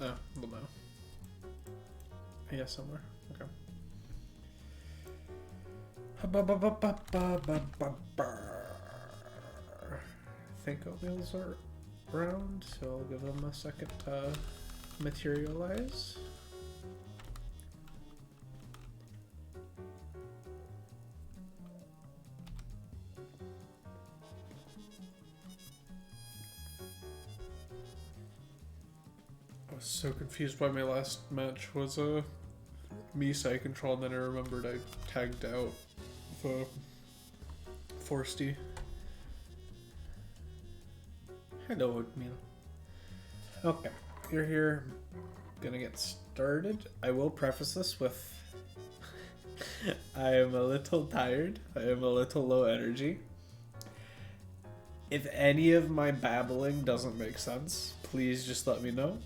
Oh, well, no. Yeah, somewhere. Okay. I think oatmeals are around, so I'll give them a second to materialize. I was so confused why my last match was a me side control, and then I remembered I tagged out for Forsty. Hello, oatmeal. Okay, you're here. Gonna get started. I will preface this with I am a little tired. I am a little low energy. If any of my babbling doesn't make sense, please just let me know.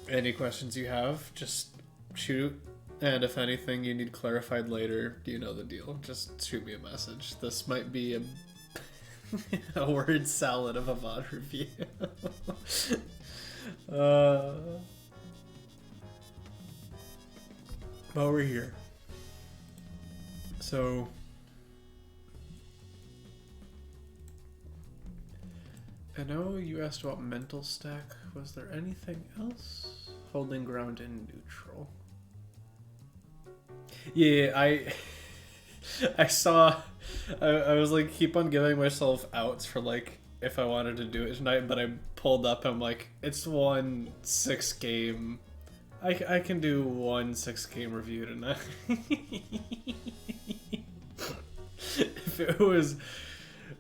Any questions you have, just shoot. And if anything you need clarified later, you know the deal. Just shoot me a message. This might be a word salad of a VoD review. But we're here. So I know you asked about mental stack. Was there anything else? Holding ground in neutral. Yeah, I saw. I was like, keep on giving myself outs for like if I wanted to do it tonight, but I pulled up. I'm like, it's 1 6-game. I can do 1 6-game review tonight. If it was,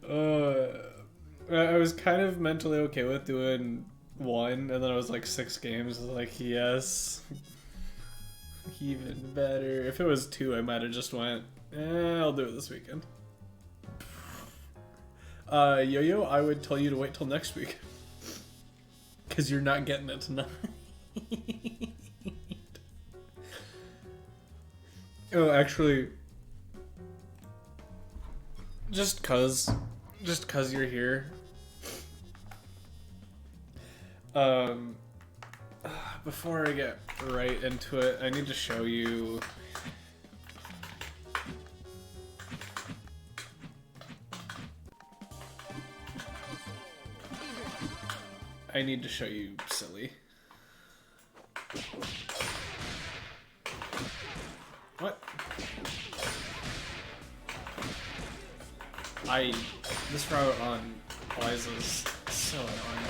I was kind of mentally okay with doing 1, and then I was like 6 games. I was like, yes, even better. If it was 2, I might have just went, I'll do it this weekend. Yo-Yo, I would tell you to wait till next week. Because you're not getting it tonight. Oh, actually, just cause you're here. Before I get right into it, I need to show you. I need to show you silly. What? This route on Liza's so annoying.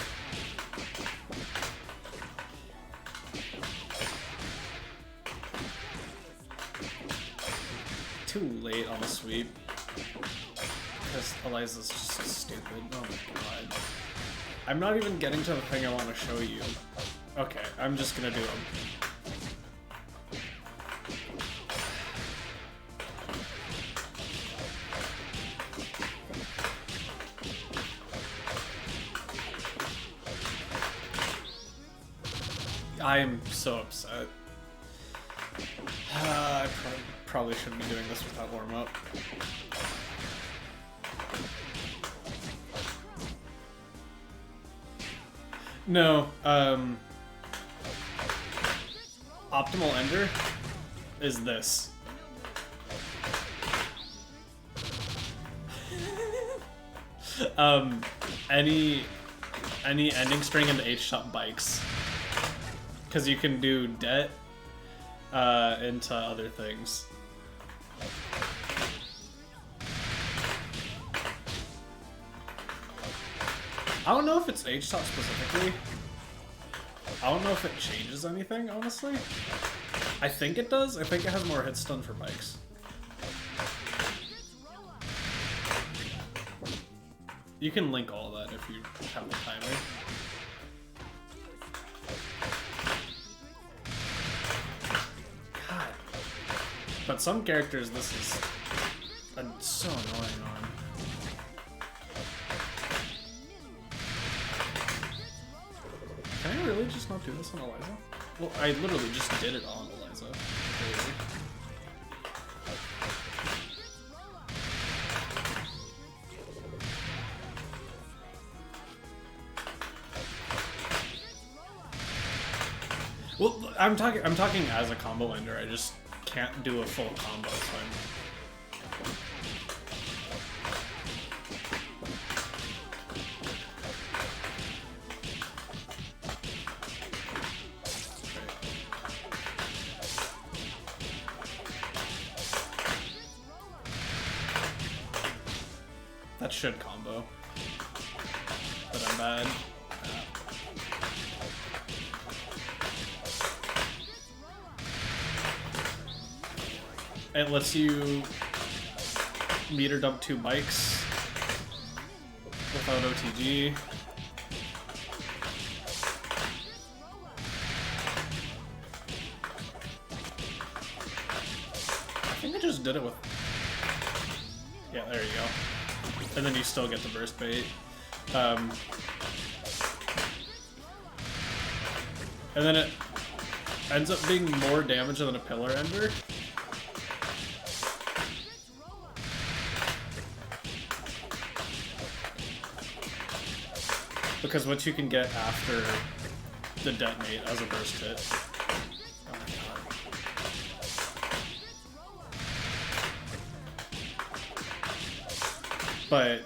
Too late on the sweep. Because Eliza's just stupid. Oh my god. I'm not even getting to the thing I want to show you. Okay, I'm just gonna do them. I'm so upset. I probably shouldn't be doing this without warm-up. No, optimal ender is this. Any ending string into H-shot bikes. Because you can do debt into other things. I don't know if it's H-shot specifically. I don't know if it changes anything, honestly. I think it does. I think it has more hit stun for bikes. You can link all of that if you have the timing. But some characters, this is so annoying on. Can I really just not do this on Eliza? Well, I literally just did it on Eliza. Crazy. Well, I'm talking as a combo ender. I just can't do a full combo, so that should combo, but I'm bad. It lets you meter dump 2 bikes without OTG. I think I just did it with... Yeah, there you go. And then you still get the burst bait. And then it ends up being more damage than a pillar ender. Because what you can get after the detonate as a burst hit. Oh my god. But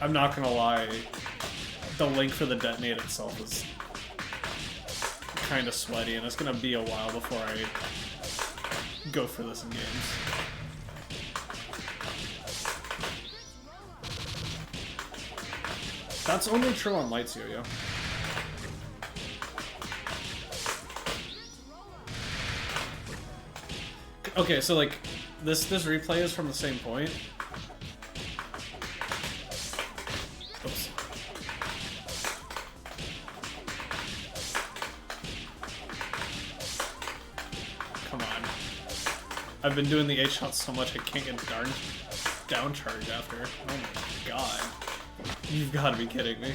I'm not gonna lie, the link for the detonate itself is kind of sweaty, and it's gonna be a while before I go for this in games. That's only true on lights yo-yo. Okay, so like this replay is from the same point. Oops. Come on. I've been doing the H shot so much I can't get darn down charge after. Oh my god. You've got to be kidding me.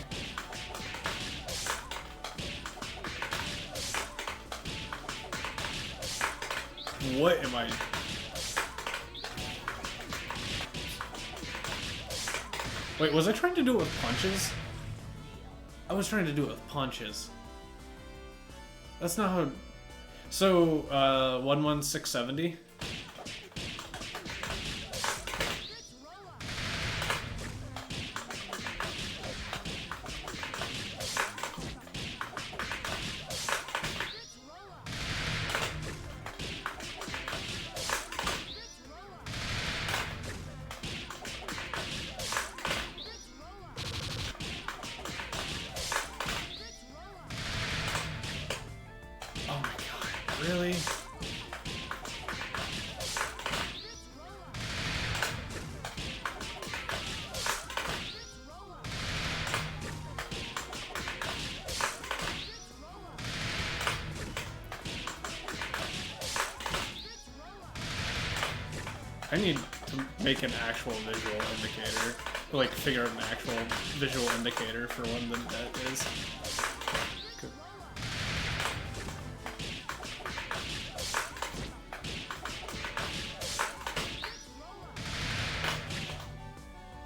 What am I... Wait, was I trying to do it with punches? I was trying to do it with punches. That's not how... So, 11670? Really? I need to make an actual visual indicator, or like figure out an actual visual indicator for when the net is. Good.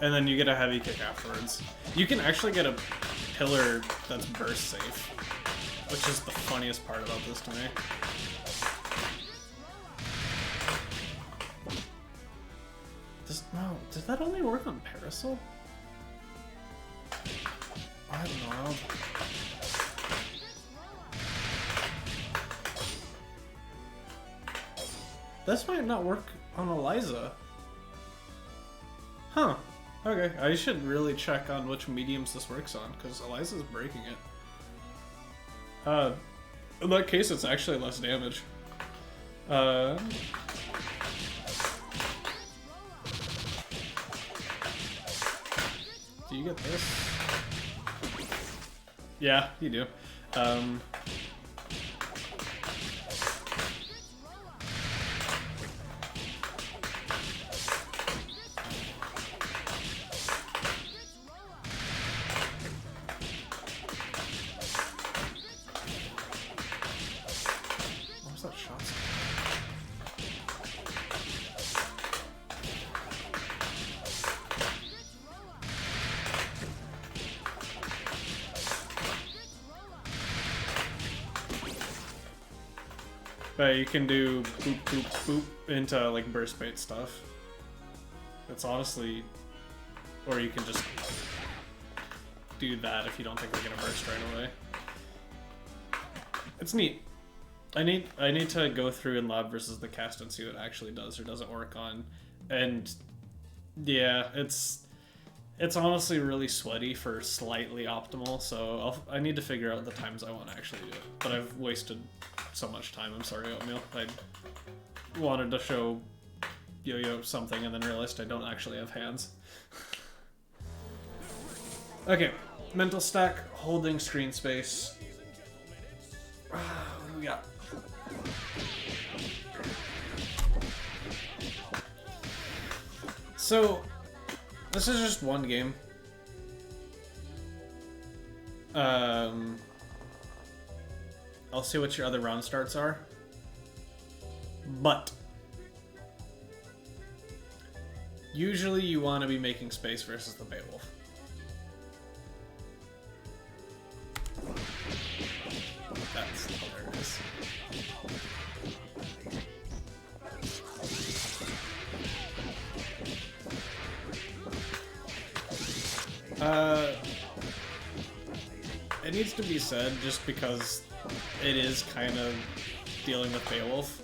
And then you get a heavy kick afterwards. You can actually get a pillar that's burst safe, which is the funniest part about this to me. No, does that only work on Parasol? I don't know. This might not work on Eliza. Huh. Okay, I should really check on which mediums this works on, because Eliza's breaking it. In that case, it's actually less damage. Do you get this? Yeah, you do. But you can do boop, boop, boop into like burst bait stuff. It's honestly, or you can just do that if you don't think they're gonna burst right away. It's neat. I need to go through in lab versus the cast and see what it actually does or doesn't work on. And yeah, it's honestly really sweaty for slightly optimal, so I need to figure out the times I want to actually do it. But I've wasted so much time, I'm sorry, Oatmeal. I wanted to show Yo-Yo something and then realized I don't actually have hands. Okay, mental stack, holding screen space. What do we got? So, this is just one game. I'll see what your other round starts are. But usually you want to be making space versus the Beowulf. That's hilarious. It needs to be said just because it is kind of dealing with Beowulf.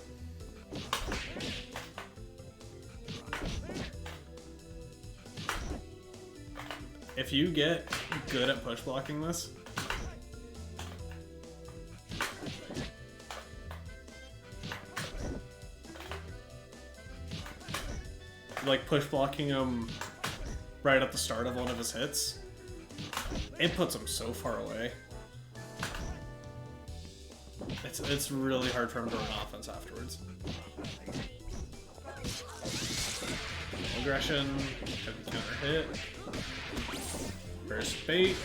If you get good at push blocking this, like push blocking him right at the start of one of his hits, it puts him so far away. It's really hard for him to run offense afterwards. Aggression, heavy counter hit, burst bait.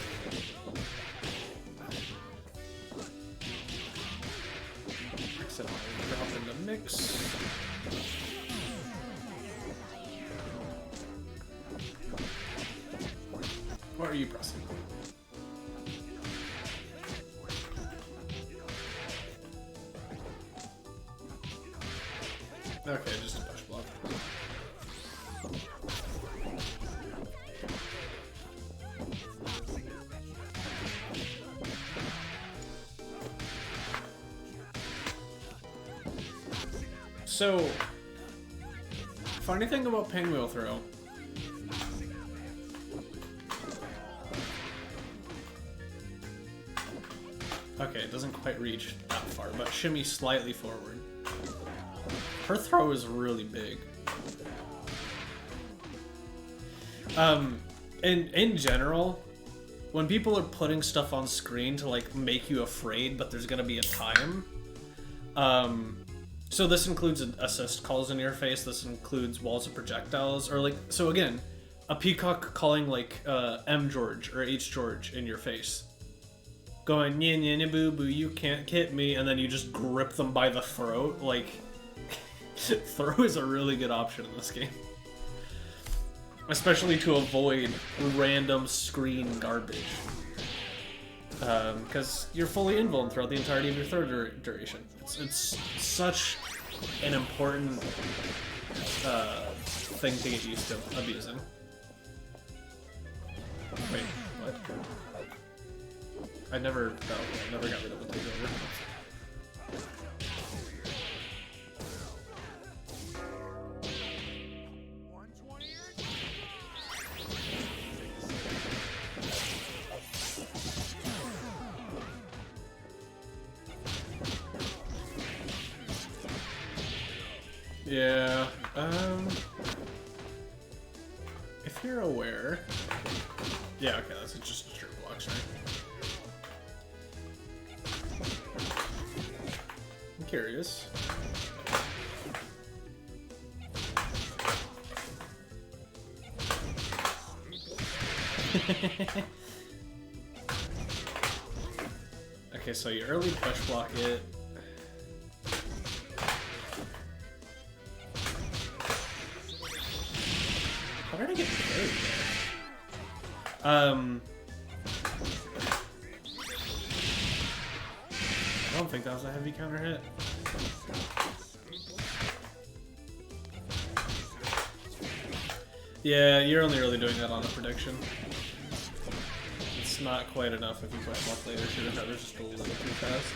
Accidentally drop into mix. What are you pressing? Okay, just a push block. So, funny thing about pinwheel throw. Okay, it doesn't quite reach that far, but shimmy slightly forward. Her throw is really big. In general, when people are putting stuff on screen to like make you afraid, but there's gonna be a time. So this includes assist calls in your face. This includes walls of projectiles, or like, so again, a peacock calling like M George or H George in your face, going nya nya nya boo boo, you can't hit me, and then you just grip them by the throat. Like, throw is a really good option in this game, especially to avoid random screen garbage. Because you're fully invuln throughout the entirety of your throw duration. It's such an important thing to get used to abusing. Wait, what? I never got rid of the takeover. Yeah, if you're aware... Yeah, okay, that's just straight blocks, right? I'm curious. Okay, so you early push block it. How did I get buried there? I don't think that was a heavy counter hit. Yeah, you're only really doing that on a prediction. It's not quite enough if you put luck later to the others just a little too fast.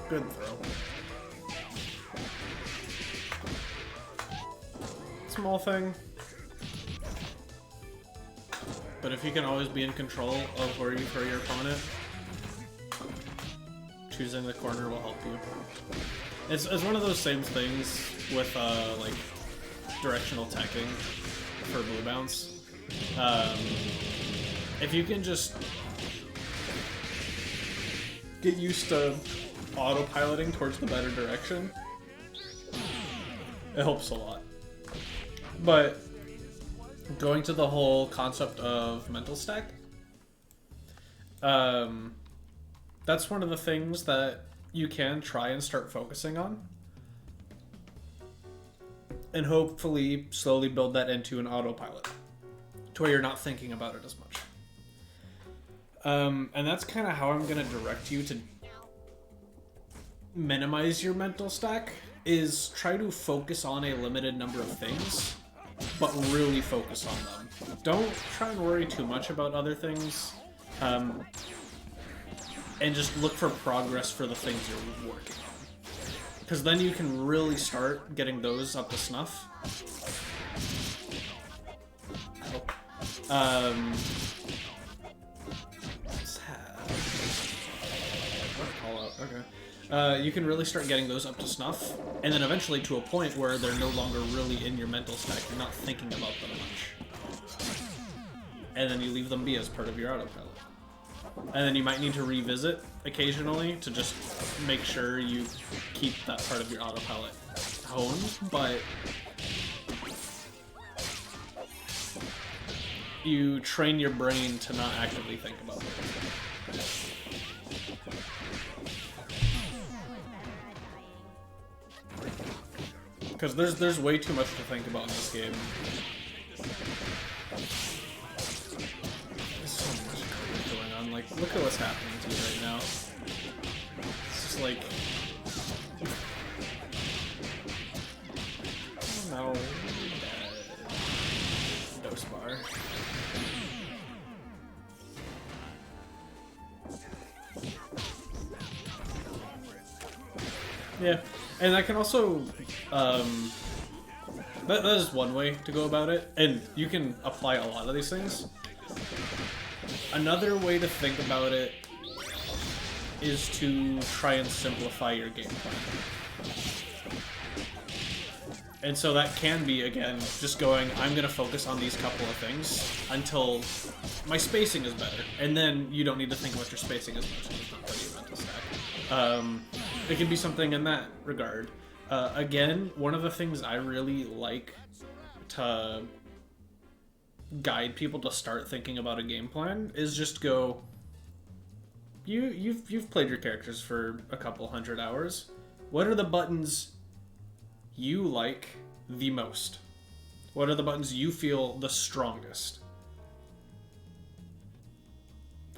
Good throw. Small thing. But if you can always be in control of where you throw your opponent, choosing the corner will help you. It's one of those same things with like directional teching for blue bounce. If you can just get used to autopiloting towards the better direction, it helps a lot. But going to the whole concept of mental stack, that's one of the things that you can try and start focusing on, and hopefully slowly build that into an autopilot to where you're not thinking about it as much. And that's kind of how I'm going to direct you to minimize your mental stack, is try to focus on a limited number of things, but really focus on them. Don't try and worry too much about other things, and just look for progress for the things you're working on. Because then you can really start getting those up to snuff. You can really start getting those up to snuff, and then eventually to a point where they're no longer really in your mental stack. You're not thinking about them much. And then you leave them be as part of your autopilot. And then you might need to revisit occasionally to just make sure you keep that part of your autopilot honed, but you train your brain to not actively think about it. Because there's way too much to think about in this game. There's so much going on. Like, look at what's happening to you right now. It's just like... No. Dose bar. Yeah, and I can also, that is one way to go about it, and you can apply a lot of these things. Another way to think about it is to try and simplify your game plan. And so that can be, again, just going, I'm going to focus on these couple of things until my spacing is better. And then you don't need to think about your spacing as much, it's not part of your mental stack. It can be something in that regard. Again, one of the things I really like to guide people to start thinking about a game plan is just go, you've played your characters for a couple hundred hours. What are the buttons you like the most? What are the buttons you feel the strongest?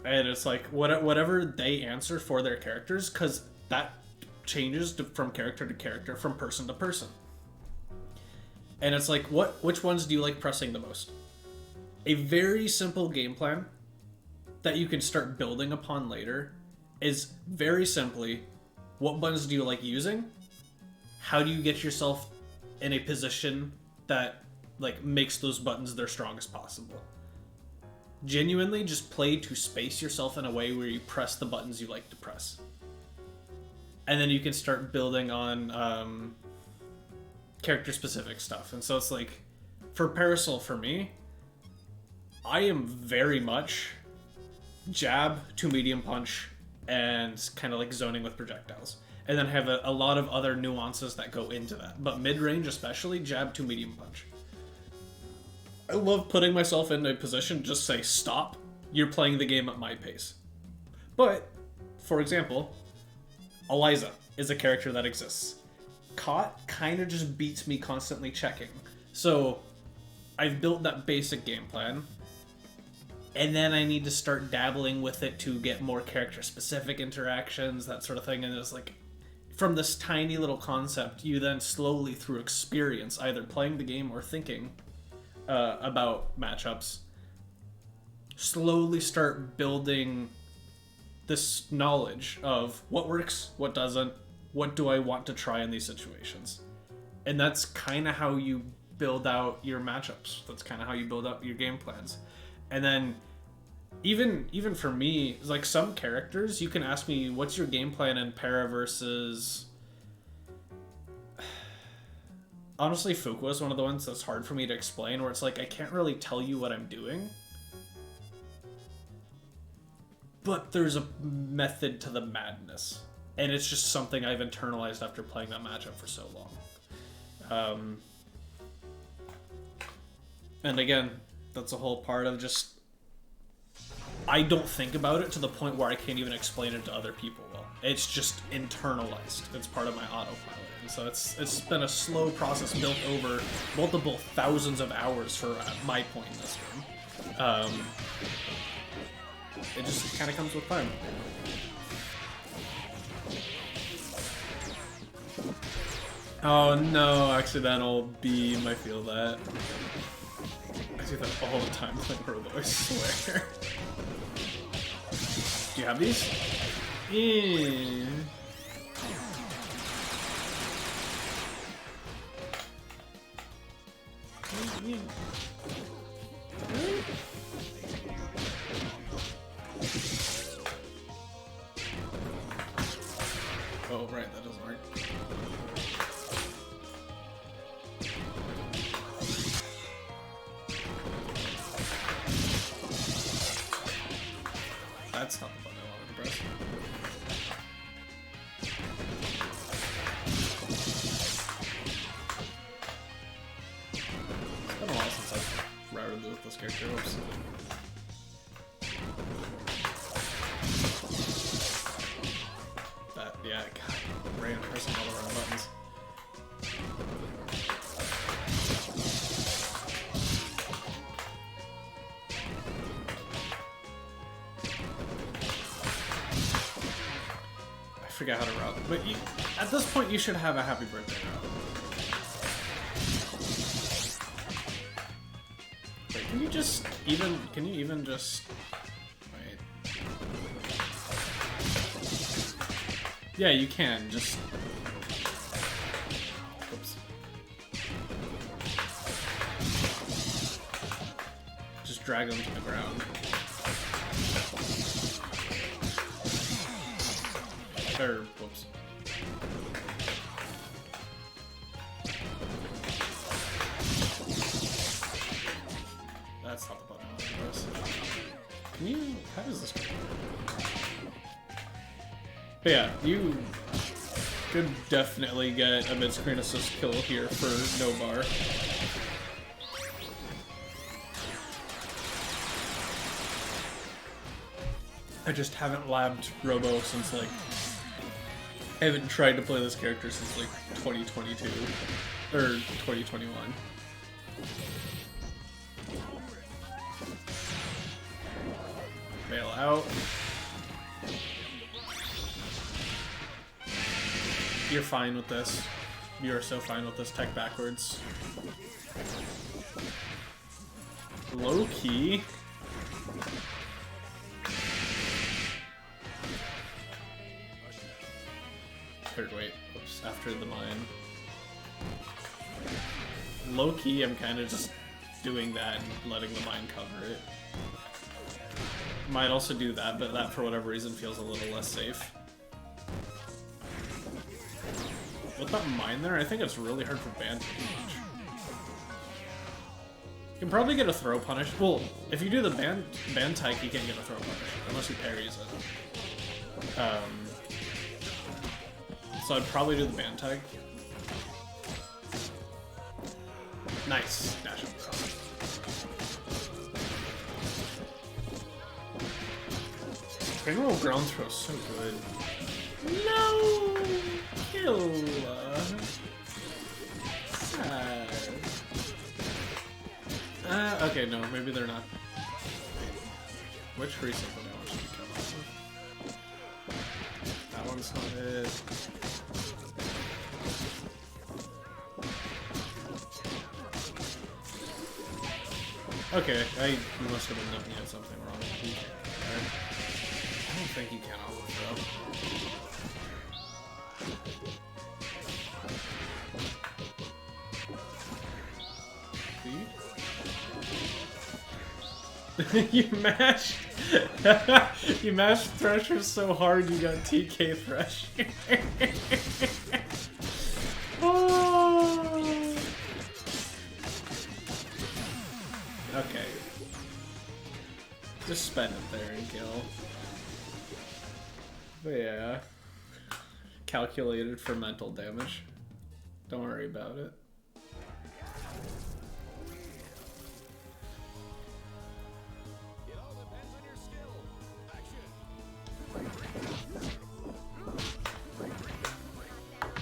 And it's like, whatever they answer for their characters, because that changes from character to character, from person to person. And it's like, which ones do you like pressing the most? A very simple game plan that you can start building upon later is very simply, what buttons do you like using? How do you get yourself in a position that like makes those buttons their strongest possible? Genuinely just play to space yourself in a way where you press the buttons you like to press. And then you can start building on character-specific stuff. And so it's like, for Parasol, for me, I am very much jab to medium punch and kind of like zoning with projectiles. And then have a lot of other nuances that go into that. But mid-range especially, jab to medium punch. I love putting myself in a position to just say, stop, you're playing the game at my pace. But, for example, Eliza. is a character that exists. Caught kind of just beats me constantly checking. So I've built that basic game plan, and then I need to start dabbling with it to get more character-specific interactions, that sort of thing. And it's like, from this tiny little concept, you then slowly, through experience, either playing the game or thinking about matchups, slowly start building this knowledge of what works, what doesn't, what do I want to try in these situations. And that's kind of how you build out your matchups. That's kind of how you build out your game plans. And then even for me, like some characters, you can ask me, what's your game plan in Para versus... Honestly, Fuqua is one of the ones that's hard for me to explain, where it's like, I can't really tell you what I'm doing, but there's a method to the madness. And it's just something I've internalized after playing that matchup for so long. And again, that's a whole part of just... I don't think about it to the point where I can't even explain it to other people well. It's just internalized. It's part of my autopilot. And so it's been a slow process built over multiple thousands of hours for my point in this game. It just kind of comes with time. Oh no, accidental beam, I feel that. I do that all the time playing Robo, I swear. Do you have these? Yeah. Oh, right, that doesn't work. That's not the button I wanted to press. It's been a while since I've routed with this character. Oops. That, yeah, God, brain pressing all the wrong buttons. I forgot how to route, but at this point you should have a happy birthday route. Wait, can you even just wait? Yeah, you can just. Oops. Just drag them to the ground. Or, whoops. That's not the button I want to press. Can you... How does this work? But yeah, you could definitely get a mid-screen assist kill here for no bar. I just haven't labbed Robo since, like... I haven't tried to play this character since, like, 2022. Or 2021. Bail out. You're fine with this. You are so fine with this. Tech backwards. Low key. Or wait, oops, after the mine. Low key, I'm kind of just doing that and letting the mine cover it. Might also do that, but that for whatever reason feels a little less safe. With that mine there, I think it's really hard for Ban to engage. You can probably get a throw punish. Well, if you do the ban tyke, you can't get a throw punish, unless he parries it. So I'd probably do the ban tyke. Nice. Dash up. Ring roll ground throw is so good. No! kill. Okay, no, maybe they're not. Which recent one I want you to come off of? That one's not it. Okay, I must have been looking at something wrong. I don't think you can auto throw. You mashed you mashed Thresher so hard you got TK Thresh. Oh. Okay. Just spend it there and kill. But yeah. Calculated for mental damage. Don't worry about it.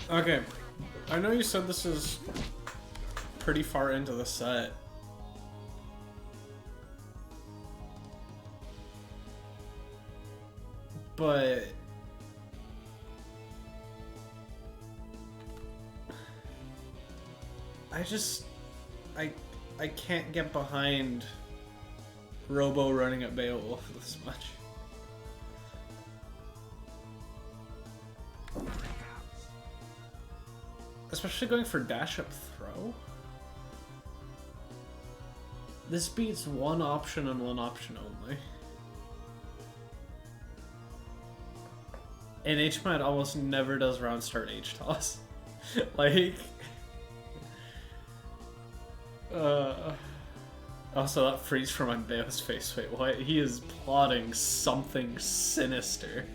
Okay, I know you said this is pretty far into the set. But I can't get behind Robo running at Beowulf this much. Especially going for dash up throw. This beats one option and one option only. And H-Mod almost never does round start H-Toss. Like... Also, that freeze from on Beo's face. Wait, what? He is plotting something sinister.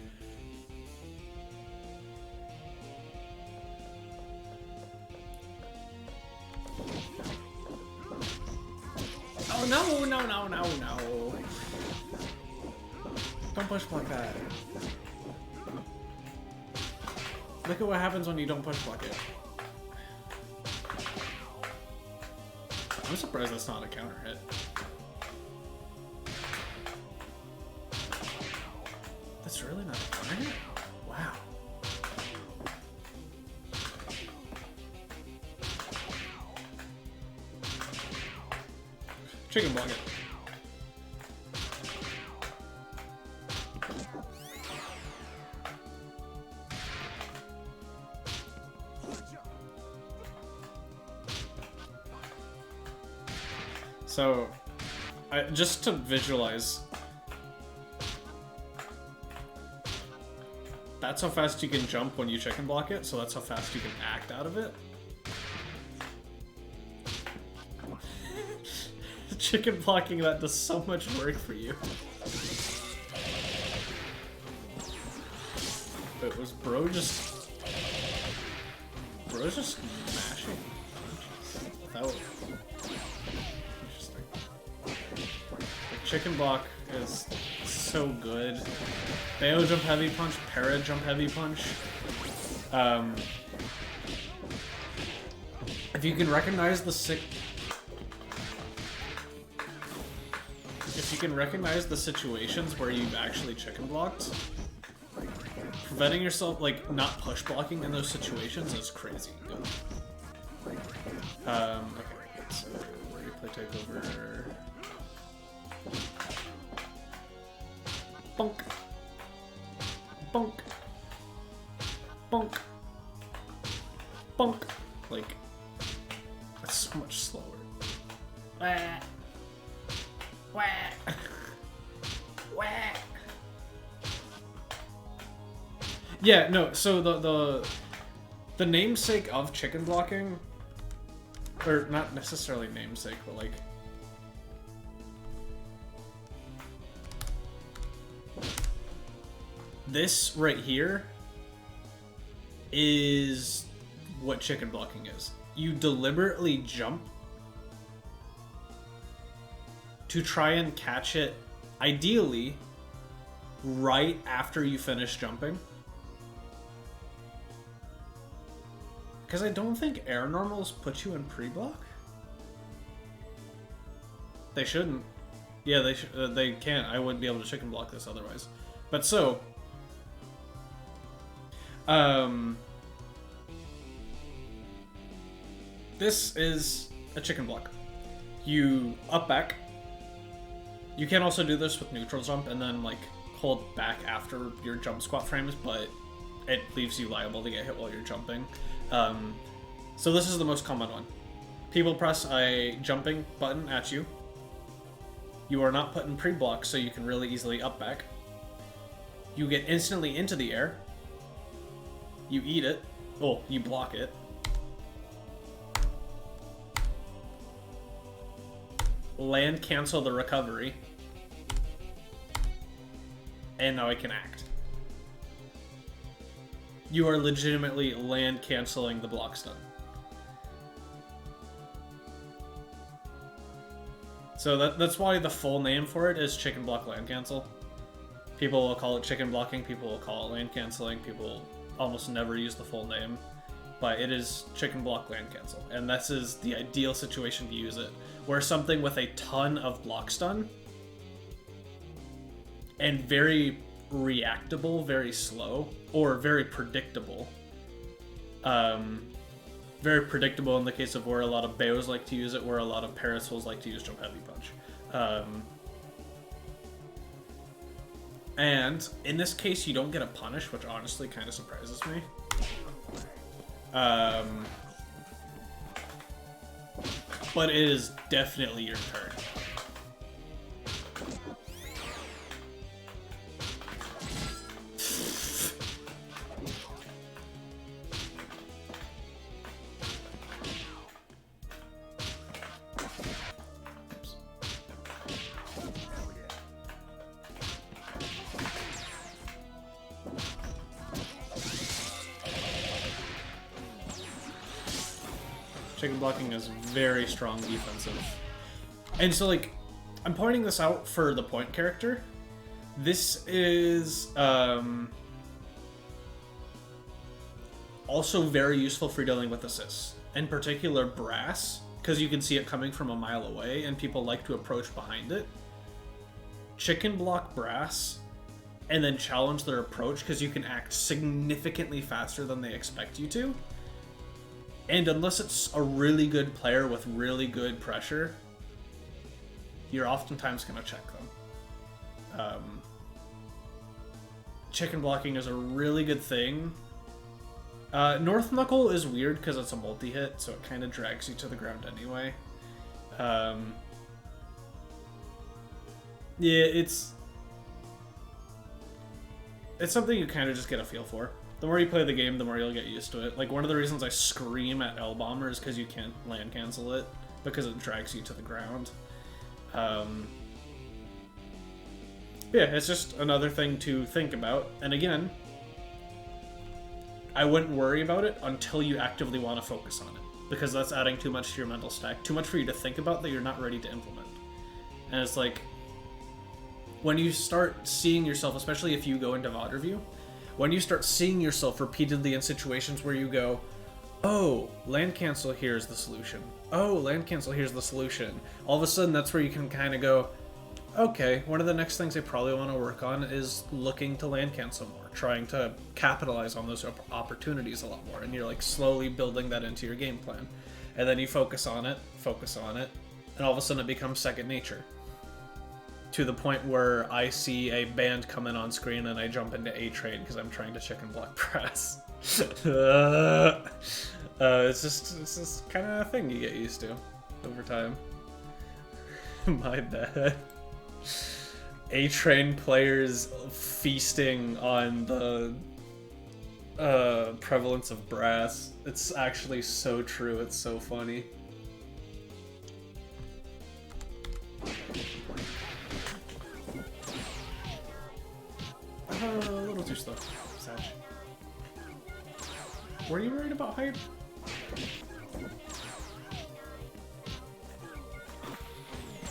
Oh no, no, no, no, no. Don't push block that. Look at what happens when you don't push block it. I'm surprised that's not a counter hit. That's really not a counter hit? Wow. Chicken block it. So, just to visualize, that's how fast you can jump when you chicken block it, so that's how fast you can act out of it. Chicken blocking that does so much work for you. But was Bro's just mashing without... Interesting. The chicken block is so good. Bayo jump heavy punch, para jump heavy punch. If you can recognize the situations where you've actually chicken blocked, preventing yourself, like, not push blocking in those situations is crazy good. Okay, so replay takeover. Bonk. Bonk. Bonk. Bonk. Like, that's so much slower. Wah. Wah. Wah. Yeah, no, so the namesake of chicken blocking, or not necessarily namesake, but like, this right here is what chicken blocking is. You deliberately jump to try and catch it, ideally, right after you finish jumping. Because I don't think air normals put you in pre-block. They shouldn't. Yeah, they can't. I wouldn't be able to chicken block this otherwise. But so, this is a chicken block. You up back. You can also do this with neutral jump and then like hold back after your jump squat frames, but it leaves you liable to get hit while you're jumping. So this is the most common one. People press a jumping button at you. You are not put in pre-block, so you can really easily up back. You get instantly into the air. You eat it. Oh, you block it. Land cancel the recovery. And now I can act. You are legitimately land canceling the block stun. So that's why the full name for it is chicken block land cancel. People will call it chicken blocking, people will call it land canceling, people almost never use the full name. But it is chicken block land cancel. And this is the ideal situation to use it. Where something with a ton of block stun and very reactable, very slow, or very predictable. Very predictable in the case of where a lot of Beos like to use it, where a lot of Parasols like to use Jump Heavy Punch. And in this case, you don't get a punish, which honestly kind of surprises me. But it is definitely your turn. Chicken blocking is very strong defensive. And so, like, I'm pointing this out for the point character. This is also very useful for dealing with assists. In particular, Brass, because you can see it coming from a mile away, and people like to approach behind it. Chicken block Brass, and then challenge their approach, because you can act significantly faster than they expect you to. And unless it's a really good player with really good pressure, you're oftentimes going to check them. Chicken blocking is a really good thing. North Knuckle is weird because it's a multi-hit, so it kind of drags you to the ground anyway. Yeah, it's something you kind of just get a feel for. The more you play the game, the more you'll get used to it. Like, one of the reasons I scream at L-Bomber is because you can't land cancel it, because it drags you to the ground. Yeah, it's just another thing to think about. And again, I wouldn't worry about it until you actively want to focus on it, because that's adding too much to your mental stack, too much for you to think about that you're not ready to implement. And it's like, when you start seeing yourself, especially if you go into VoD review, when you start seeing yourself repeatedly in situations where you go, oh, land cancel, here's the solution. Oh, land cancel, here's the solution. All of a sudden, that's where you can kind of go, okay, one of the next things I probably want to work on is looking to land cancel more, trying to capitalize on those opportunities a lot more. And you're like slowly building that into your game plan. And then you focus on it, and all of a sudden it becomes second nature. To the point where I see a band come in on screen and I jump into A-Train because I'm trying to chicken block Brass. It's just kind of a thing you get used to over time. My bad. A-Train players feasting on the prevalence of Brass. It's actually so true, it's so funny. A little too slow, Sag. Were you worried about hype?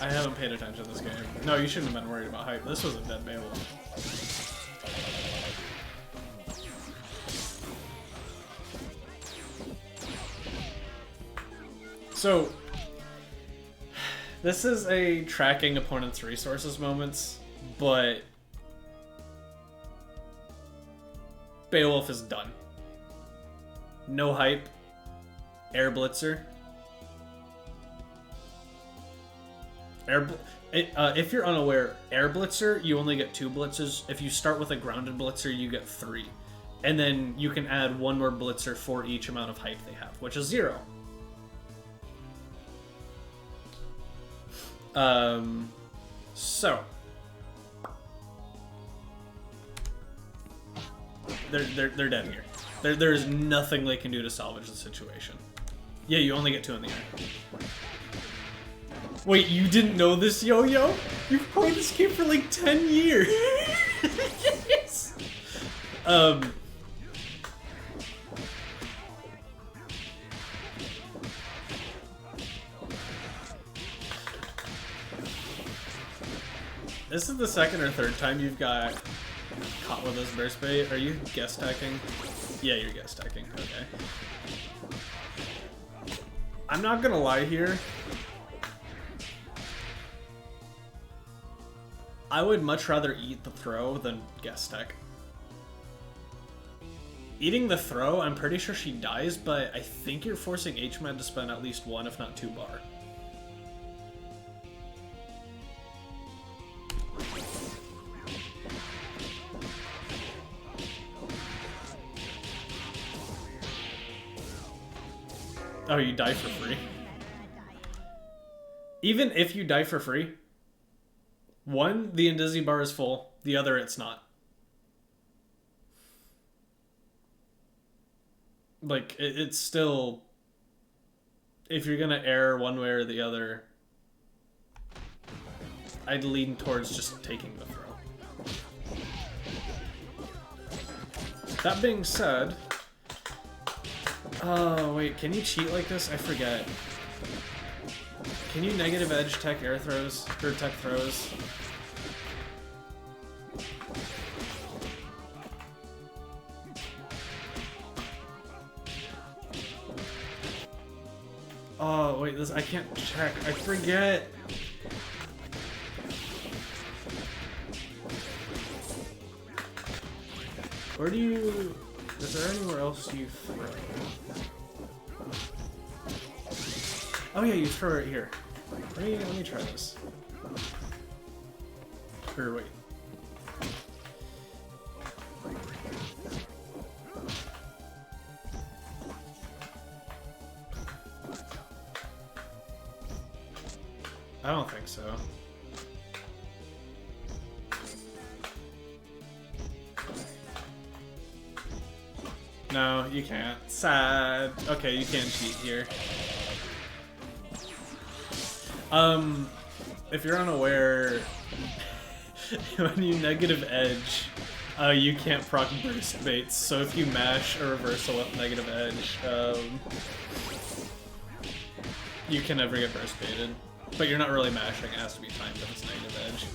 I haven't paid attention to this game. No, you shouldn't have been worried about hype. This was a dead Beowulf. So, this is a tracking opponent's resources moments, but Beowulf is done. No hype. Air Blitzer. If you're unaware, Air Blitzer, you only get 2 blitzers. If you start with a grounded blitzer, you get 3. And then you can add 1 more blitzer for each amount of hype they have, which is 0. So they're dead here. There's nothing they can do to salvage the situation. Yeah, you only get 2 in the air. Wait, you didn't know this, Yo-Yo? You've played this game for like 10 years. Yes. This is the 2nd or 3rd time you've got caught with this burst bait. Are you guest stacking? Yeah, you're guest stacking. Okay. I'm not gonna lie here. I would much rather eat the throw than guest stack. Eating the throw, I'm pretty sure she dies, but I think you're forcing HMAD to spend at least 1, if not 2 bar. Oh, you die for free? Even if you die for free, 1, the Indizzy bar is full, the other, it's not. Like, it's still... If you're gonna err one way or the other, I'd lean towards just taking the throw. That being said... Oh, wait, can you cheat like this? I forget. Can you negative edge tech air throws? Or tech throws? Oh, wait, this I can't check. I forget. Where do you... Is there anywhere else you throw? Oh yeah, you throw it here. Let me try this. Or wait. I don't think so. No, you can't. Sad. Okay, you can't cheat here. If you're unaware, when you negative edge, you can't proc burst baits, so if you mash a reversal with negative edge, you can never get burst baited. But you're not really mashing, it has to be timed if it's negative edge.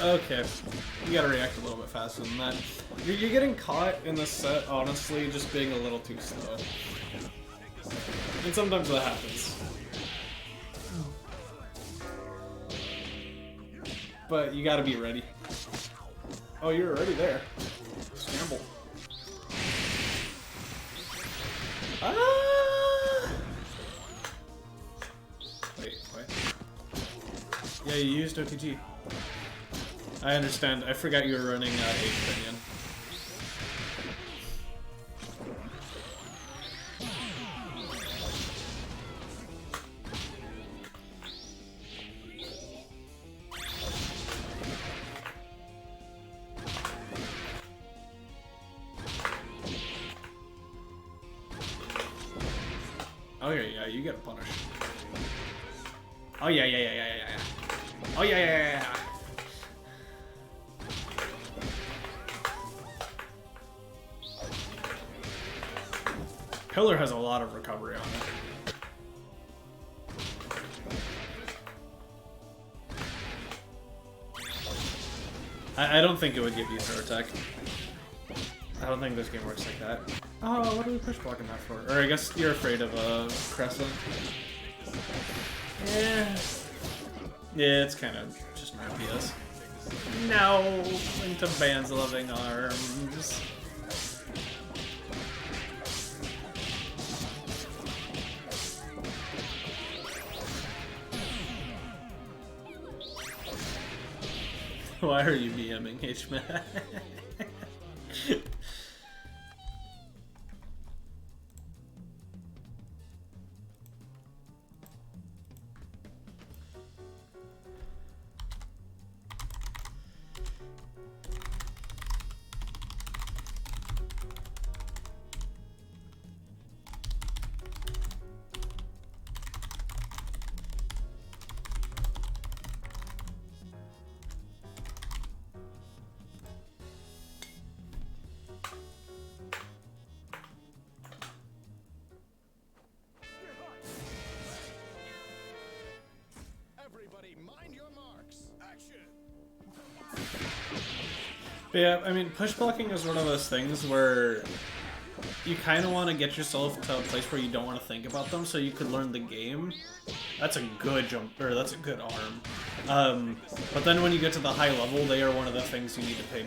Okay, you gotta react a little bit faster than that. You're getting caught in this set, honestly, just being a little too slow. And sometimes that happens. But you gotta be ready. Oh, you're already there. Scramble. Ah! Wait, what? Yeah, you used OTG. I understand. I forgot you were running H-Pinion. Oh yeah, you get punished. Oh yeah. Oh yeah. Pillar has a lot of recovery on it. I don't think it would give you throw attack. I don't think this game works like that. Oh, what are we push blocking that for? Or I guess you're afraid of a crescent. Yeah. Yeah, it's kind of just an RPS. No! Into Band's loving arms. Why are you BMing H-Man? But yeah, I mean, push blocking is one of those things where you kind of want to get yourself to a place where you don't want to think about them, so you could learn the game. That's a good jump, or that's a good arm. But then when you get to the high level, they are one of the things you need to pay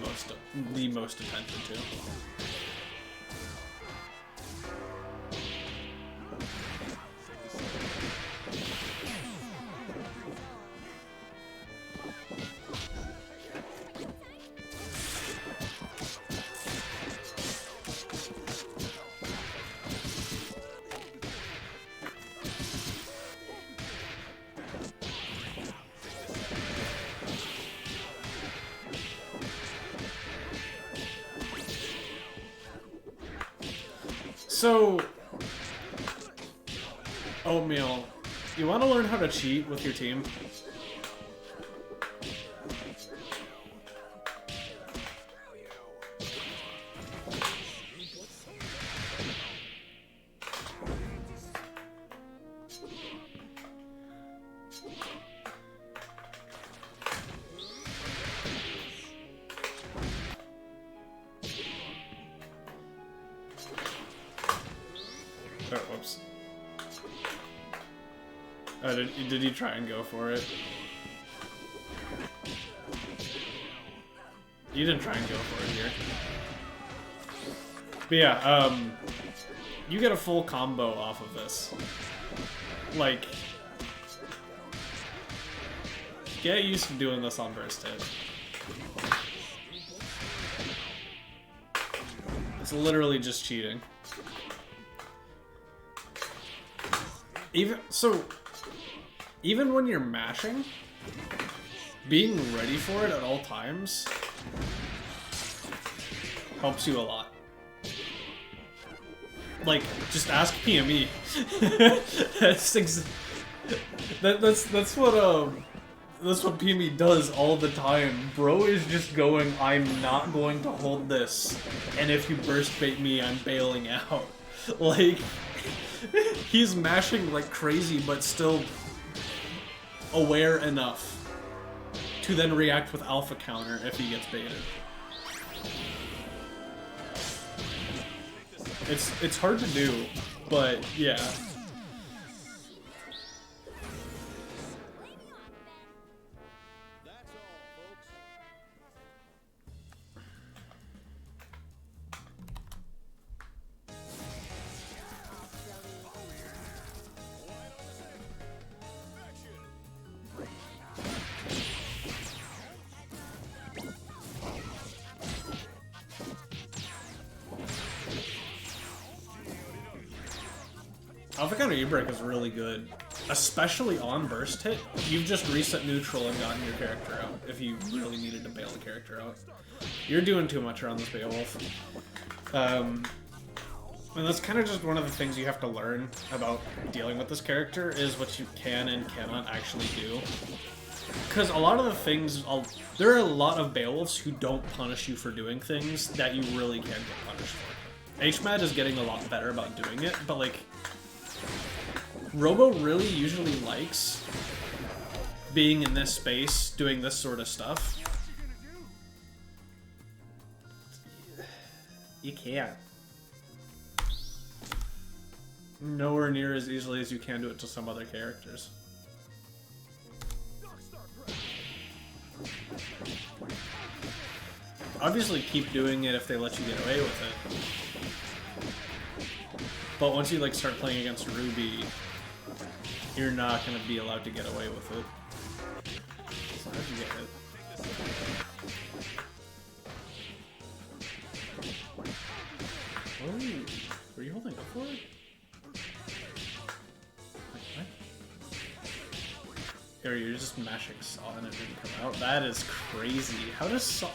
the most attention to. So, Oatmeal, you want to learn how to cheat with your team? Oh, whoops. Oh, did you try and go for it? You didn't try and go for it here. But yeah, you get a full combo off of this. Like, get used to doing this on burst hit. It's literally just cheating. Even when you're mashing, being ready for it at all times helps you a lot. Like, just ask PME. That's what PME does all the time. Bro is just going, I'm not going to hold this, and if you burst bait me, I'm bailing out. Like, he's mashing like crazy, but still aware enough to then react with alpha counter if he gets baited. It's hard to do, but yeah. Alpha counter E-break is really good, especially on burst hit. You've just reset neutral and gotten your character out if you really needed to bail the character out. You're doing too much around this Beowulf. And that's kind of just one of the things you have to learn about dealing with this character, is what you can and cannot actually do. Because a lot of the things, there are a lot of Beowulfs who don't punish you for doing things that you really can get punished for. HMAD is getting a lot better about doing it, but like, Robo really usually likes being in this space, doing this sort of stuff. You can't. Nowhere near as easily as you can do it to some other characters. Obviously keep doing it if they let you get away with it. But once you like start playing against Ruby, you're not going to be allowed to get away with it. So how'd you get hit? Oh, were you holding up for it? What? Or you're just mashing Saw and it didn't come out? That is crazy. How does Saw...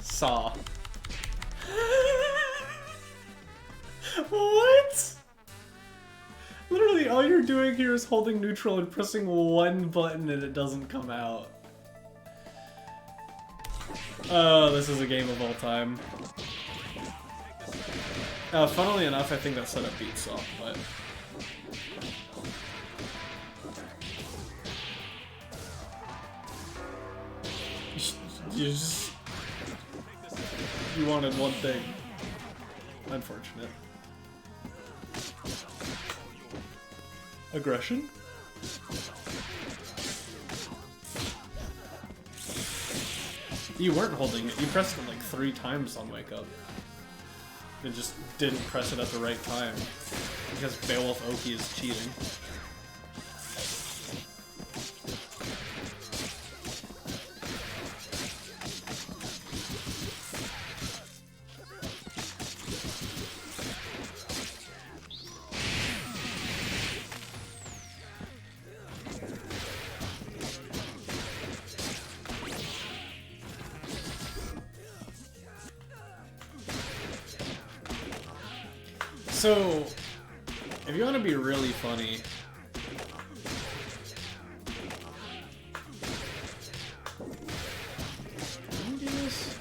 Saw. What? Literally all you're doing here is holding neutral and pressing one button and it doesn't come out. Oh, this is a game of all time. Funnily enough, I think that setup beats Saw, but... You wanted one thing. Unfortunate. Aggression? You weren't holding it. You pressed it like 3 times on Wake Up. It just didn't press it at the right time. Because Beowulf Oki is cheating. So, if you want to be really funny, can you do this?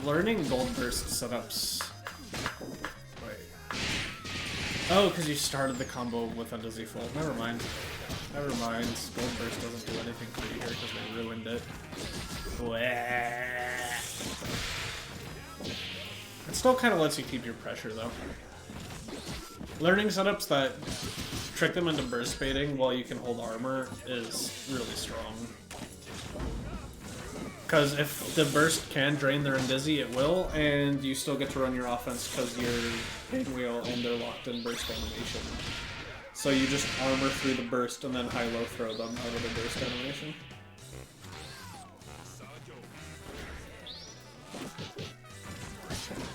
Learning gold burst setups. Wait. Oh, because you started the combo with a Dizzy Fold. Never mind. Never mind. Gold burst doesn't do anything for you here because they ruined it. It still kind of lets you keep your pressure though. Learning setups that trick them into burst baiting while you can hold armor is really strong. Because if the burst can drain their Indizzy, it will, and you still get to run your offense because you're pinwheel and they're locked in burst animation. So you just armor through the burst and then high-low throw them out of the burst animation.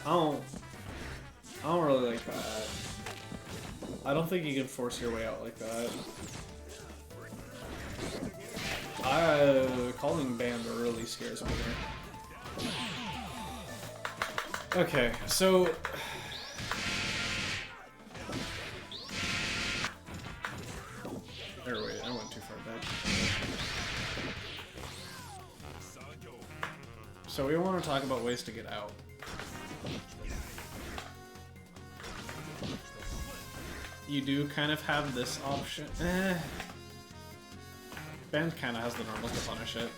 I don't really like that. I don't think you can force your way out like that. Calling band really scares me here. Okay, so... Or wait, I went too far back. So we want to talk about ways to get out. You do kind of have this option. Band kind of has the normal to punish it.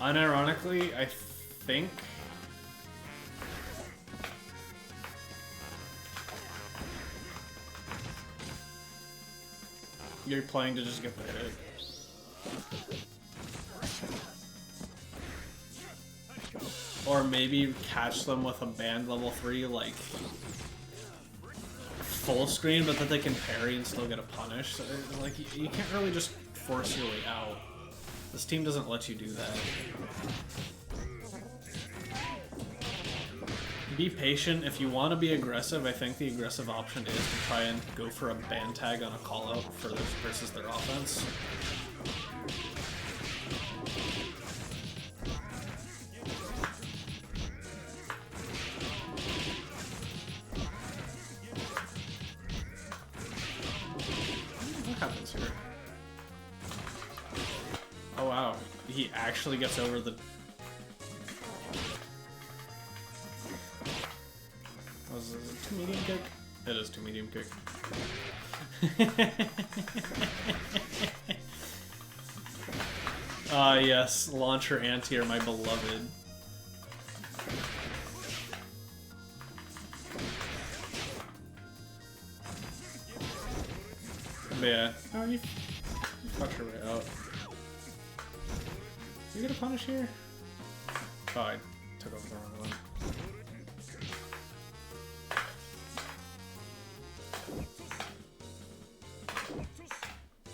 Unironically, I think... You're playing to just get the hit. Or maybe catch them with a band level 3, like... full screen, but that they can parry and still get a punish. So, like, you can't really just force your way out. This team doesn't let you do that. be patient. If you want to be aggressive, I think the aggressive option is to try and go for a ban tag on a call out for this versus their offense. What happens here? Oh wow, he actually gets over the... Was it a 2 medium kick? It is 2 medium kick. Ah yes, launcher anti are my beloved. But yeah, oh, you fucked your way out. You get a punish here? Oh, I took over the wrong one.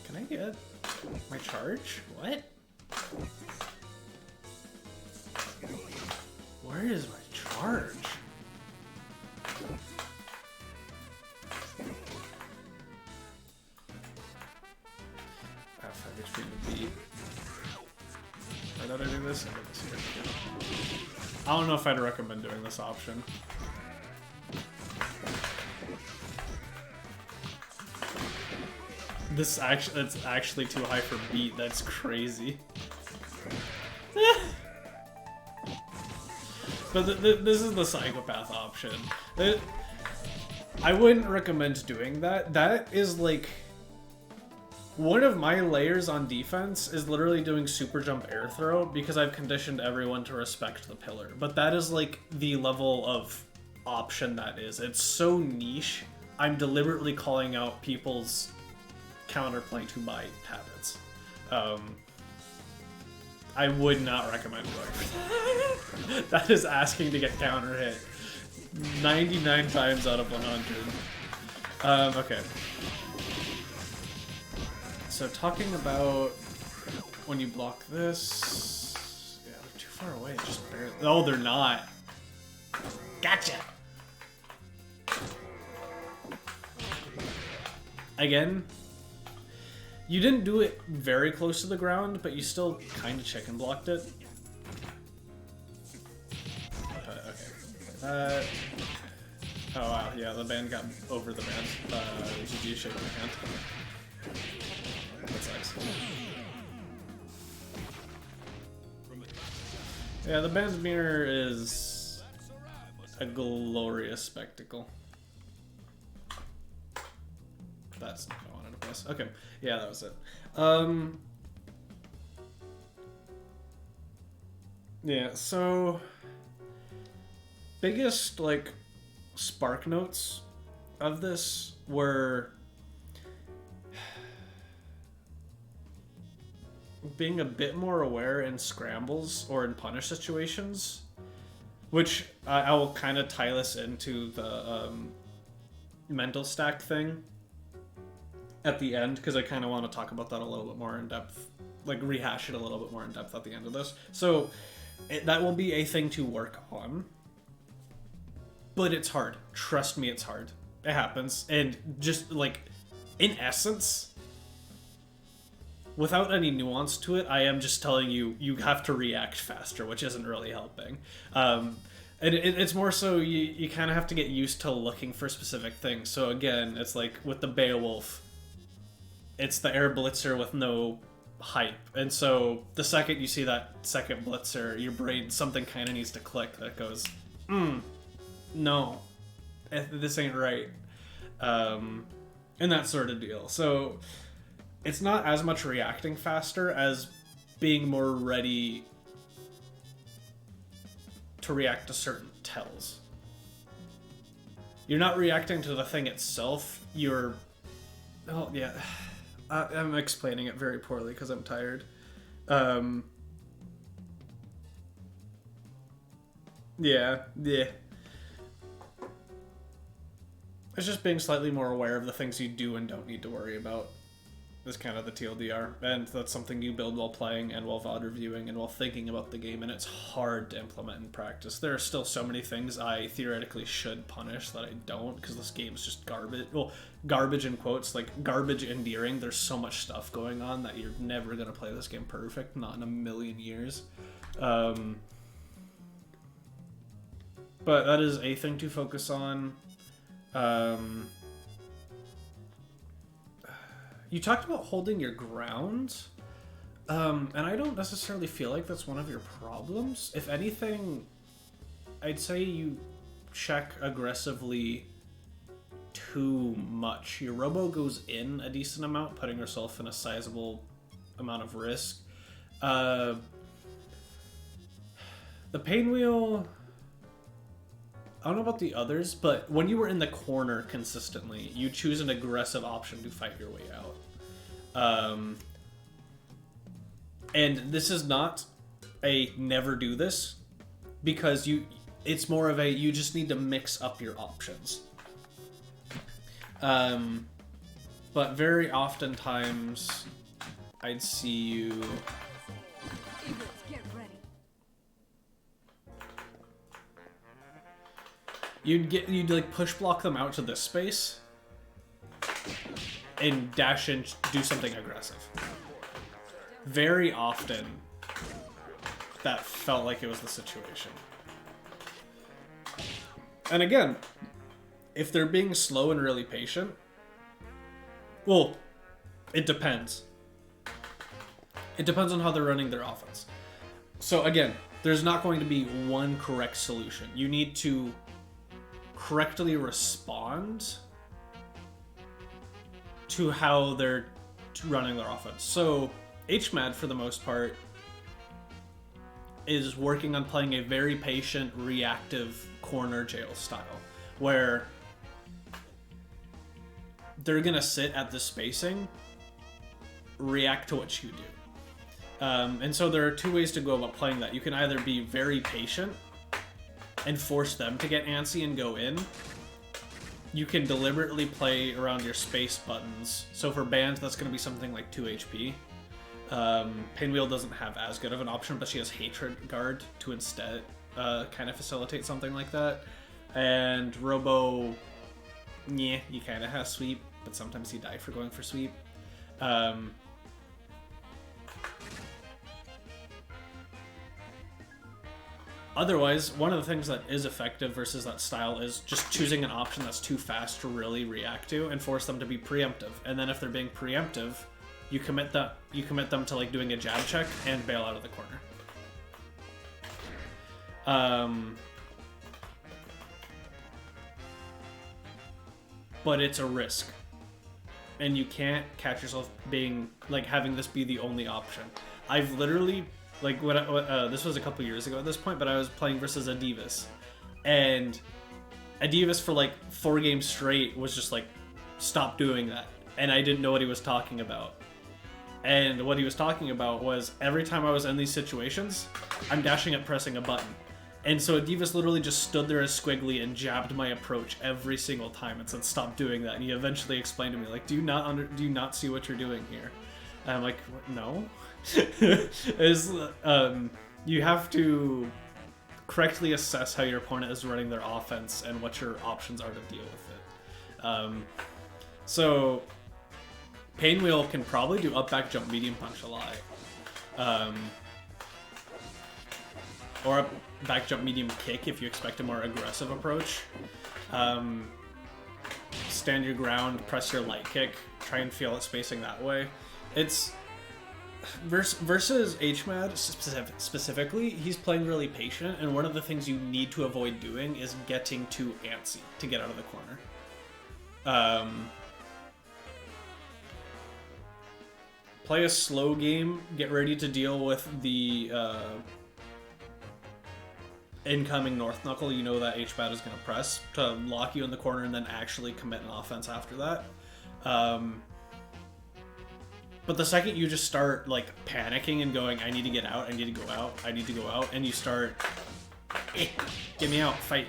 Can I get my charge? What? Where is my charge? I have 5 HP to beat. Why did I do this? I did this here. I don't know if I'd recommend doing this option. It's actually too high for beat. That's crazy. But this is the psychopath option. I wouldn't recommend doing that. That is like... One of my layers on defense is literally doing super jump air throw because I've conditioned everyone to respect the pillar. But that is like the level of option that is. It's so niche. I'm deliberately calling out people's counterplay to my habits. I would not recommend going for that. That is asking to get counter hit 99 times out of 100. Okay. So talking about when you block this... Yeah, they're too far away, just barely... Oh, they're not. Gotcha! Again, you didn't do it very close to the ground, but you still kind of chicken blocked it. Okay. Oh wow, yeah, the band got over the band. GG shaking my hand. That sucks. Yeah, the band's mirror is a glorious spectacle. That's not what I wanted to press. Okay, yeah, that was it. Yeah, so biggest like spark notes of this were being a bit more aware in scrambles or in punish situations, which I will kind of tie this into the mental stack thing at the end, because I kind of want to talk about that a little bit more in depth, like rehash it a little bit more in depth at the end of this. So that will be a thing to work on, but it's hard. Trust me, it's hard. It happens. And just like, in essence, without any nuance to it, I am just telling you, you have to react faster, which isn't really helping. And it's more so you kind of have to get used to looking for specific things. So again, it's like with the Beowulf, it's the air blitzer with no hype. And so the second you see that second blitzer, your brain, something kind of needs to click that goes, no, this ain't right. And that sort of deal. So it's not as much reacting faster as being more ready to react to certain tells. You're not reacting to the thing itself, you're... Oh, yeah. I'm explaining it very poorly because I'm tired. Yeah. It's just being slightly more aware of the things you do and don't need to worry about. is kind of the TLDR, and that's something you build while playing and while VoD reviewing and while thinking about the game, and it's hard to implement in practice. There are still so many things I theoretically should punish that I don't, because this game is just garbage. Well, garbage in quotes, like garbage endearing. There's so much stuff going on that you're never going to play this game perfect, not in a million years. But that is a thing to focus on. You talked about holding your ground, and I don't necessarily feel like that's one of your problems. If anything, I'd say you check aggressively too much. Your robo goes in a decent amount, putting yourself in a sizable amount of risk. The pain wheel, I don't know about the others, but when you were in the corner consistently, you choose an aggressive option to fight your way out. And this is not a never do this, because it's more of a you just need to mix up your options. But very oftentimes I'd see you you'd like push block them out to this space and dash in, do something aggressive. Very often, that felt like it was the situation. And again, if they're being slow and really patient, well, it depends. It depends on how they're running their offense. So again, there's not going to be one correct solution. You need to correctly respond to how they're running their offense. So HMAD, for the most part, is working on playing a very patient, reactive corner jail style, where they're gonna sit at the spacing, react to what you do. And so there are two ways to go about playing that. You can either be very patient and force them to get antsy and go in. You can deliberately play around your space buttons. So for Band, that's going to be something like 2 HP. Pinwheel doesn't have as good of an option, but she has Hatred Guard to instead kind of facilitate something like that. And Robo, yeah, you kind of have Sweep, but sometimes you die for going for Sweep. Otherwise, one of the things that is effective versus that style is just choosing an option that's too fast to really react to and force them to be preemptive. And then if they're being preemptive, you commit them to like doing a jab check and bail out of the corner. But it's a risk. And you can't catch yourself being like having this be the only option. I've literally like this was a couple years ago at this point, but I was playing versus Adivas, and Adivas for like 4 games straight was just like, stop doing that, and I didn't know what he was talking about. And what he was talking about was every time I was in these situations, I'm dashing up, pressing a button, and so Adivas literally just stood there as Squiggly and jabbed my approach every single time and said, stop doing that. And he eventually explained to me, like, do you not see what you're doing here? And I'm like, no. You have to correctly assess how your opponent is running their offense and what your options are to deal with it. So Painwheel can probably do up, back, jump, medium punch a lot. Or up, back, jump, medium kick if you expect a more aggressive approach. Stand your ground, press your light kick, try and feel it spacing that way. It's versus HMAD specifically, he's playing really patient, and one of the things you need to avoid doing is getting too antsy to get out of the corner. Play a slow game, get ready to deal with the incoming North Knuckle. You know that HMAD is going to press to lock you in the corner and then actually commit an offense after that. But the second you just start like panicking and going, I need to get out, I need to go out, I need to go out, and you start, get me out, fight,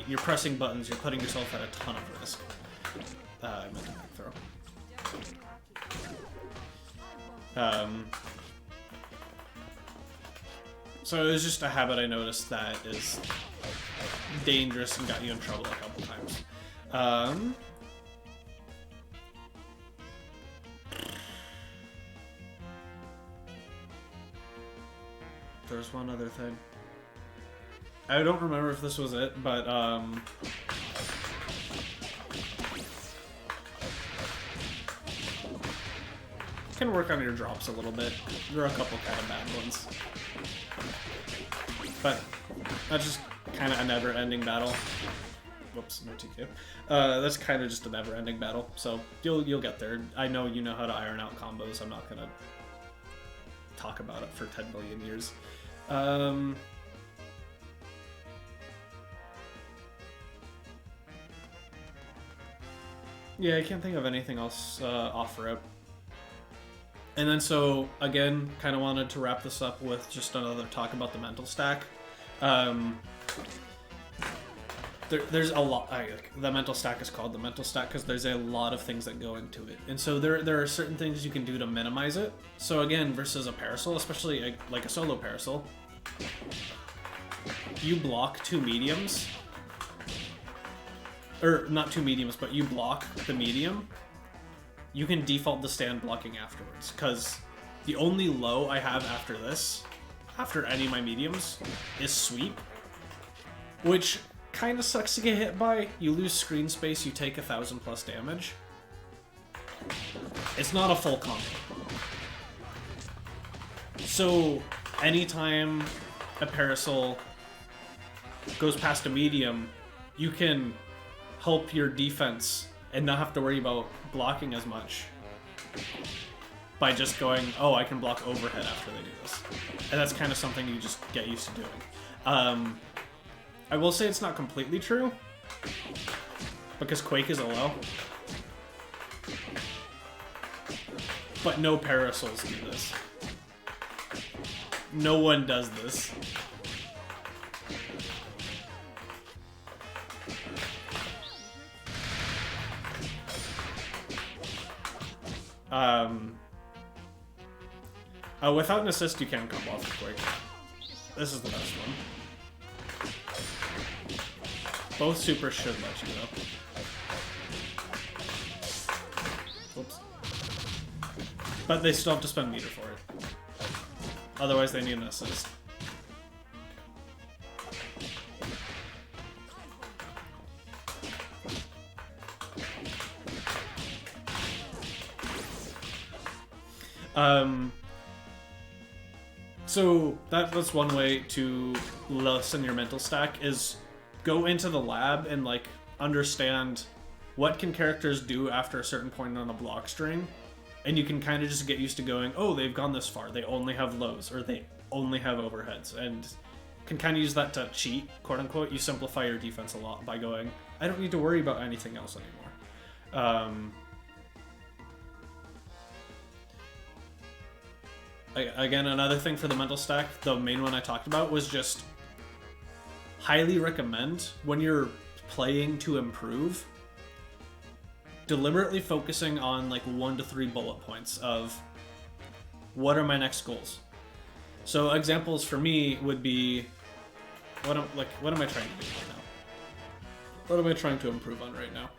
you're pressing buttons, you're putting yourself at a ton of risk. I meant to back throw. So it was just a habit I noticed that is dangerous and got you in trouble a couple times. There's one other thing. I don't remember if this was it, but can work on your drops a little bit. There are a couple kind of bad ones. But that's just kind of a never-ending battle. Whoops, no TK. That's kind of just a never-ending battle. So you'll get there. I know you know how to iron out combos. I'm not gonna talk about it for 10 million years. Yeah, I can't think of anything else off rip. And then so, again, kind of wanted to wrap this up with just another talk about the mental stack. There's a lot, the mental stack is called the mental stack because there's a lot of things that go into it. And so there are certain things you can do to minimize it. So again, versus a parasol, especially like a solo parasol, you block 2 mediums, or not 2 mediums, but you block the medium, you can default to stand blocking afterwards, because the only low I have after this, after any of my mediums, is sweep, which kind of sucks to get hit by. You lose screen space, you take 1,000 plus damage. It's not a full combo. So anytime a parasol goes past a medium, you can help your defense and not have to worry about blocking as much by just going, oh, I can block overhead after they do this. And that's kind of something you just get used to doing. I will say it's not completely true, because Quake is a low. But no parasols do this. No one does this. Without an assist, you can combo off of Quake. This is the best one. Both supers should let you go. Oops. But they still have to spend meter for it. Otherwise, they need an assist. So that's one way to lessen your mental stack, is go into the lab and like understand what can characters do after a certain point on a block string, and you can kind of just get used to going, oh, they've gone this far, they only have lows, or they only have overheads, and can kind of use that to cheat, quote unquote. You simplify your defense a lot by going, I don't need to worry about anything else anymore. Again, another thing for the mental stack, the main one I talked about, was just highly recommend when you're playing to improve, deliberately focusing on like 1 to 3 bullet points of what are my next goals. So examples for me would be, what am I trying to do right now? What am I trying to improve on right now?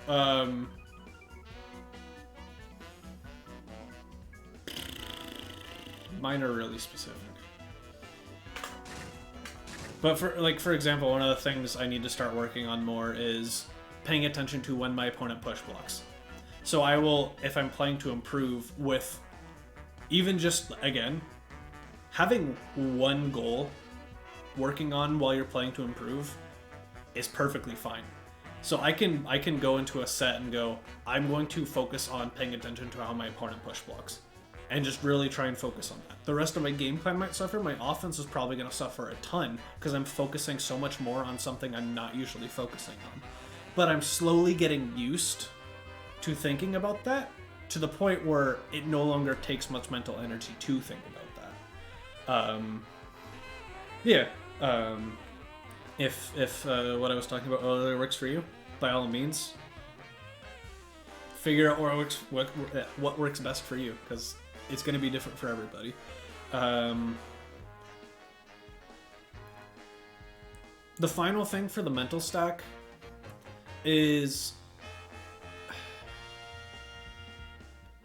Mine are really specific. But for example, one of the things I need to start working on more is paying attention to when my opponent push blocks. So I will, if I'm playing to improve, with even just, again, having one goal working on while you're playing to improve is perfectly fine. So I can go into a set and go, I'm going to focus on paying attention to how my opponent push blocks, and just really try and focus on that. The rest of my game plan might suffer. My offense is probably going to suffer a ton because I'm focusing so much more on something I'm not usually focusing on. But I'm slowly getting used to thinking about that, to the point where it no longer takes much mental energy to think about that. If what I was talking about earlier works for you, by all means, figure out what works best for you, because it's going to be different for everybody. The final thing for the mental stack is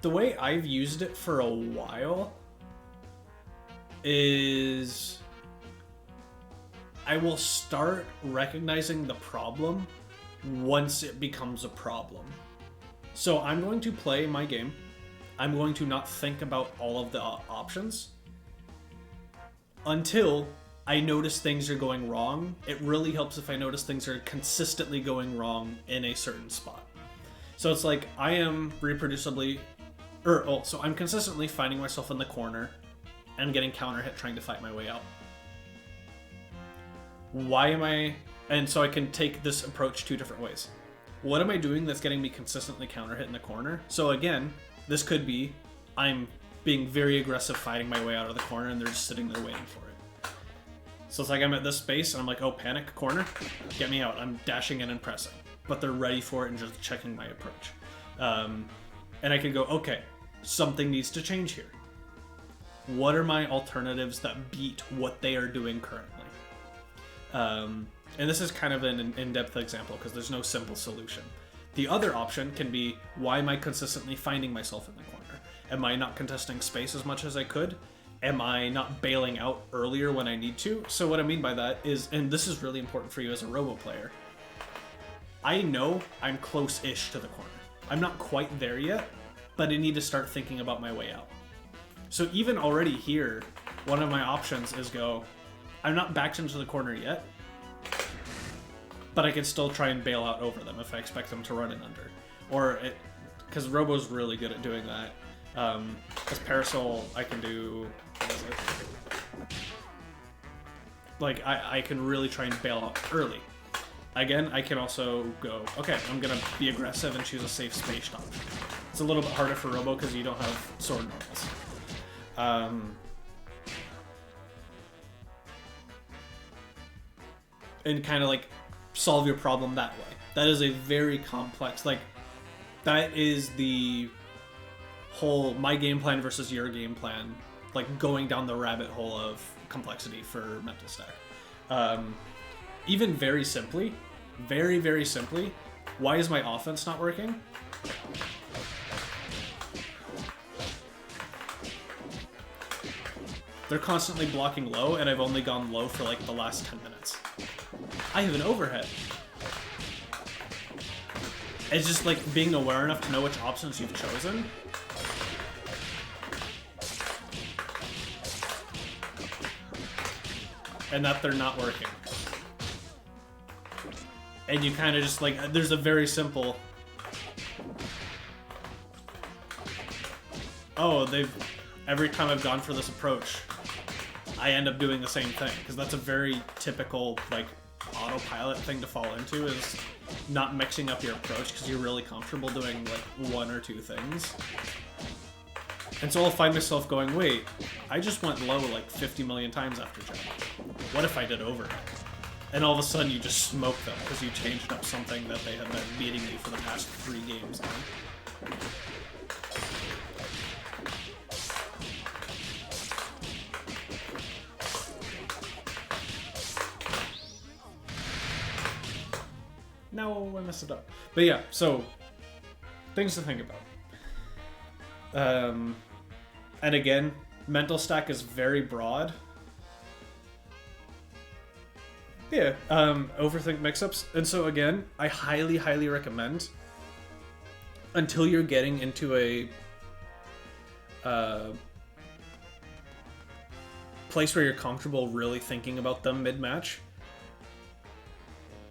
the way I've used it for a while is I will start recognizing the problem once it becomes a problem. So I'm going to play my game. I'm going to not think about all of the options until I notice things are going wrong. It really helps if I notice things are consistently going wrong in a certain spot. So it's like I am so I'm consistently finding myself in the corner and getting counter hit trying to fight my way out. And so I can take this approach two different ways. What am I doing that's getting me consistently counter hit in the corner? So again, this could be I'm being very aggressive fighting my way out of the corner and they're just sitting there waiting for it. So it's like I'm at this space and I'm like, oh, panic, corner, get me out. I'm dashing in and pressing. But they're ready for it and just checking my approach. And I can go, okay, something needs to change here. What are my alternatives that beat what they are doing currently? And this is kind of an in-depth example because there's no simple solution. The other option can be, why am I consistently finding myself in the corner? Am I not contesting space as much as I could? Am I not bailing out earlier when I need to? So what I mean by that is, and this is really important for you as a robo player, I know I'm close-ish to the corner. I'm not quite there yet, but I need to start thinking about my way out. So even already here, one of my options is go, I'm not backed into the corner yet, but I can still try and bail out over them if I expect them to run in under. Because Robo's really good at doing that. As Parasol, I can do, what is it? Like, I can really try and bail out early. Again, I can also go, okay, I'm going to be aggressive and choose a safe space option. It's a little bit harder for Robo because you don't have sword normals. And kind of like solve your problem that way. That is a very complex, like, that is the whole my game plan versus your game plan, like going down the rabbit hole of complexity for mental stack. Even very simply, very, very simply, why is my offense not working? They're constantly blocking low, and I've only gone low for like the last 10 minutes. I have an overhead. It's just like being aware enough to know which options you've chosen. And that they're not working. And you kind of just like, there's a very simple, every time I've gone for this approach, I end up doing the same thing. Because that's a very typical, like, autopilot thing to fall into, is not mixing up your approach because you're really comfortable doing, like, one or two things. And so I'll find myself going, wait, I just went low like 50 million times after jump. What if I did overhead? And all of a sudden you just smoke them because you changed up something that they have been beating you for the past 3 games now. No, I messed it up. But yeah, so things to think about. And again, mental stack is very broad. Yeah, overthink mix-ups. And so again, I highly, highly recommend, until you're getting into a place where you're comfortable really thinking about them mid-match,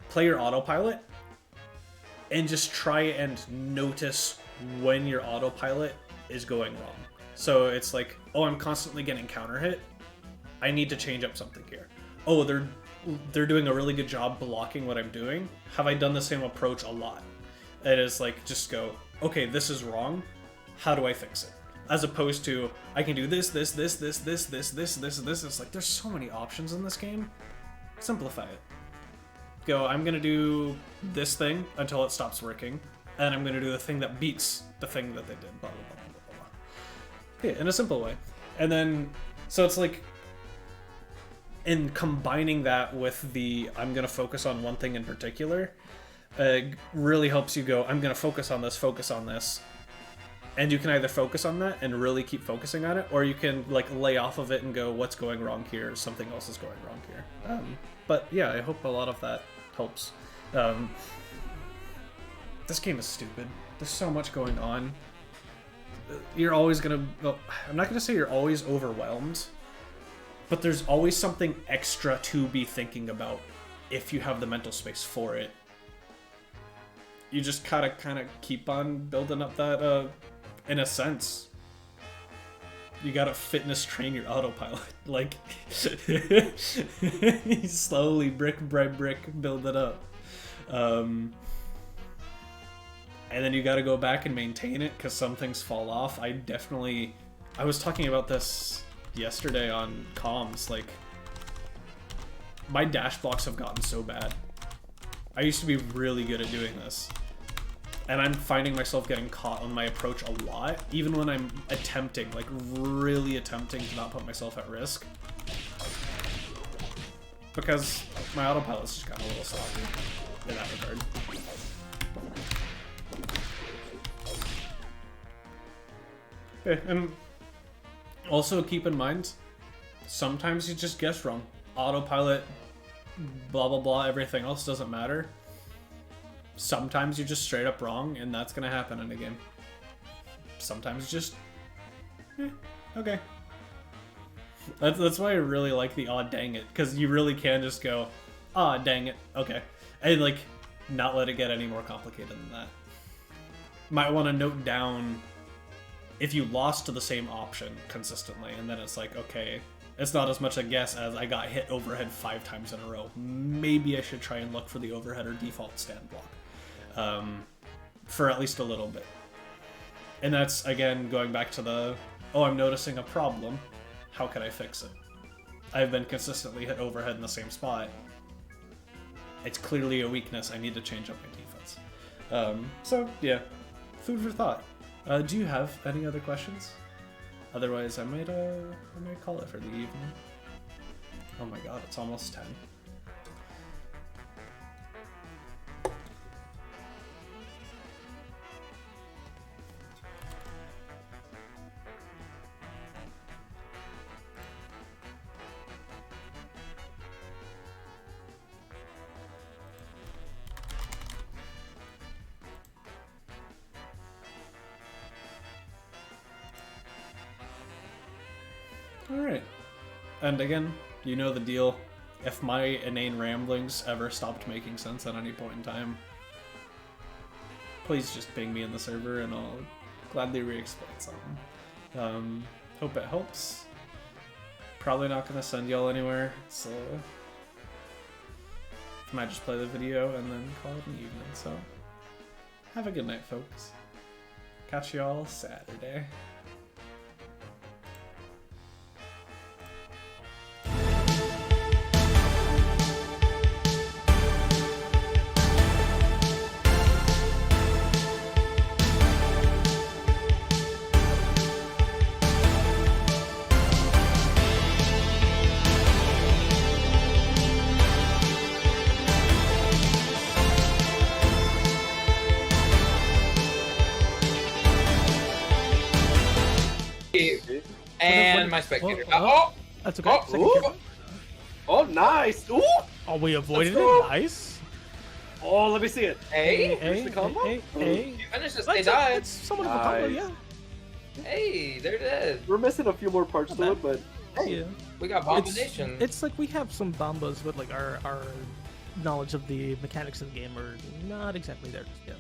play your autopilot and just try and notice when your autopilot is going wrong. So it's like, oh, I'm constantly getting counter hit. I need to change up something here. Oh, they're doing a really good job blocking what I'm doing. Have I done the same approach a lot? It is like, just go, okay, this is wrong. How do I fix it? As opposed to, I can do this. It's like, there's so many options in this game. Simplify it. Go, I'm gonna do this thing until it stops working, and I'm gonna do the thing that beats the thing that they did, blah, blah, blah, blah, Yeah, in a simple way. And then, so it's like, in combining that with the I'm going to focus on one thing in particular, really helps you go, I'm going to focus on this. And you can either focus on that and really keep focusing on it, or you can like lay off of it and go, what's going wrong here? Something else is going wrong here. But yeah, I hope a lot of that helps. This game is stupid. There's so much going on. You're always gonna, well, I'm not gonna say you're always overwhelmed, but there's always something extra to be thinking about if you have the mental space for it. You just kind of keep on building up that, in a sense, you gotta fitness train your autopilot. Like, you slowly, brick by brick, build it up. And then you gotta go back and maintain it, because some things fall off. I was talking about this yesterday on comms, like, my dash blocks have gotten so bad. I used to be really good at doing this. And I'm finding myself getting caught on my approach a lot, even when I'm attempting, like really attempting to not put myself at risk. Because my autopilot's just gotten a little sloppy in that regard. Okay, and also keep in mind, sometimes you just guess wrong. Autopilot, blah blah blah, everything else doesn't matter. Sometimes you're just straight up wrong, and that's gonna happen in a game. Sometimes just, okay. That's why I really like the "aw dang it," because you really can just go, "ah dang it," okay, and like not let it get any more complicated than that. Might want to note down if you lost to the same option consistently, and then it's like, okay, it's not as much a guess as I got hit overhead 5 times in a row. Maybe I should try and look for the overhead or default stand block. For at least a little bit. And that's, again, going back to the, oh, I'm noticing a problem. How can I fix it? I've been consistently hit overhead in the same spot. It's clearly a weakness. I need to change up my defense. So, yeah. Food for thought. Do you have any other questions? Otherwise, I might call it for the evening. Oh my god, it's almost 10. Alright. And again, you know the deal. If my inane ramblings ever stopped making sense at any point in time, please just ping me in the server and I'll gladly re-explain something. Hope it helps. Probably not going to send y'all anywhere, so I might just play the video and then call it an evening, so have a good night, folks. Catch y'all Saturday. And my spectator. That's okay. Oh, nice! Ooh! Oh, we avoided it. Nice. Oh, let me see it. Hey, Here's the combo. you finished this. They died. It's somewhat of a combo, yeah. Hey, they're dead. We're missing a few more parts to it, but hey, Yeah. We got Bombination. It's like we have some bombas, but like our knowledge of the mechanics of the game are not exactly there just yet.